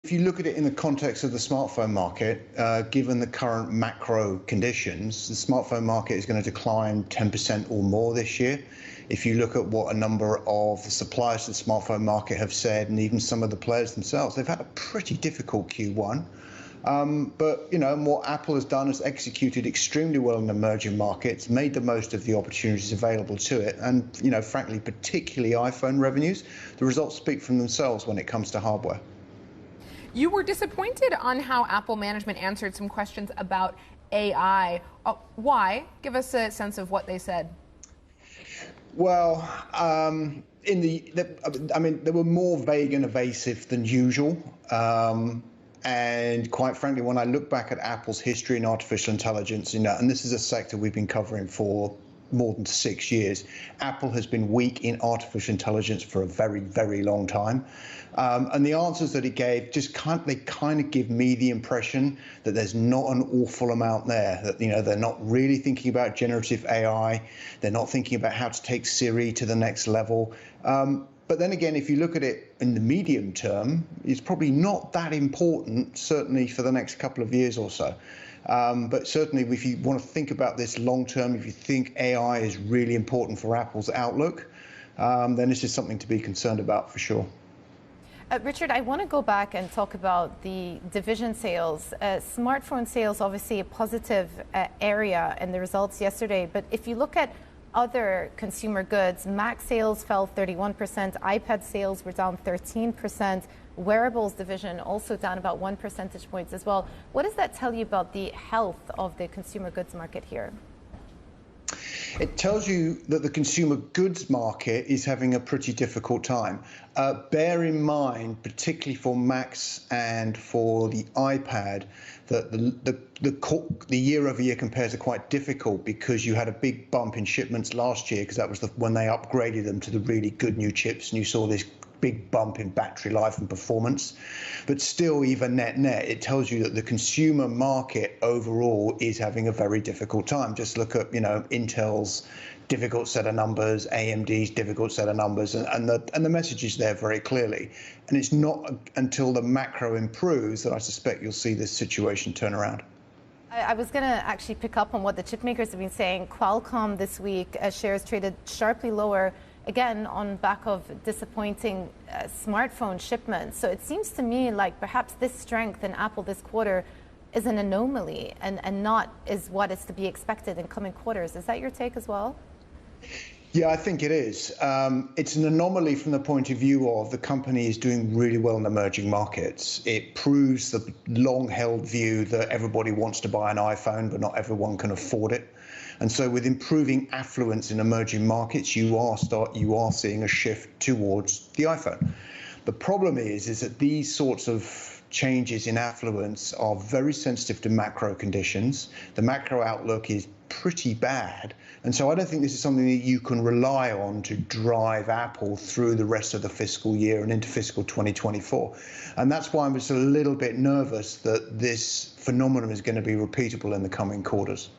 If you look at it in the context of the smartphone market, given the current macro conditions, the smartphone market is going to decline 10% or more this year. If you look at what a number of the suppliers to the smartphone market have said, and even some of the players themselves, they've had a pretty difficult Q1. But what Apple has done is executed extremely well in emerging markets, made the most of the opportunities available to it, and frankly, particularly iPhone revenues. The results speak for themselves when it comes to hardware. You were disappointed on how Apple management answered some questions about AI. Why? Give us a sense of what they said. Well, they were more vague and evasive than usual. And quite frankly, when I look back at Apple's history in artificial intelligence, and this is a sector we've been covering for more than 6 years, Apple has been weak in artificial intelligence for a very, very long time. And the answers that it gave they kind of give me the impression that there's not an awful amount there, that they're not really thinking about generative AI, they're not thinking about how to take Siri to the next level. But then again, if you look at it in the medium term, it's probably not that important, certainly for the next couple of years or so. But certainly, if you want to think about this long term, if you think AI is really important for Apple's outlook, then this is something to be concerned about for sure. Richard, I want to go back and talk about the division sales. Smartphone sales, obviously a positive area in the results yesterday. But if you look at other consumer goods, Mac sales fell 31%, iPad sales were down 13%, wearables division also down about 1 percentage point as well. What does that tell you about the health of the consumer goods market here? It tells you that the consumer goods market is having a pretty difficult time. Bear in mind, particularly for Macs and for the iPad, that the year-over-year compares are quite difficult because you had a big bump in shipments last year because that was when they upgraded them to the really good new chips, and you saw this big bump in battery life and performance. But still, even net, it tells you that the consumer market overall is having a very difficult time. Just look at Intel's difficult set of numbers, AMD's difficult set of numbers, and the message is there very clearly. And it's not until the macro improves that I suspect you'll see this situation turn around. I was going to actually pick up on what the chip makers have been saying. Qualcomm this week, shares traded sharply lower, again, on back of disappointing smartphone shipments. So it seems to me like perhaps this strength in Apple this quarter is an anomaly and not is what is to be expected in coming quarters. Is that your take as well? Yeah, I think it is. It's an anomaly from the point of view of the company is doing really well in emerging markets. It proves the long-held view that everybody wants to buy an iPhone, but not everyone can afford it. And so with improving affluence in emerging markets, you are seeing a shift towards the iPhone. The problem is that these sorts of changes in affluence are very sensitive to macro conditions. The macro outlook is pretty bad. And so I don't think this is something that you can rely on to drive Apple through the rest of the fiscal year and into fiscal 2024. And that's why I'm just a little bit nervous that this phenomenon is going to be repeatable in the coming quarters.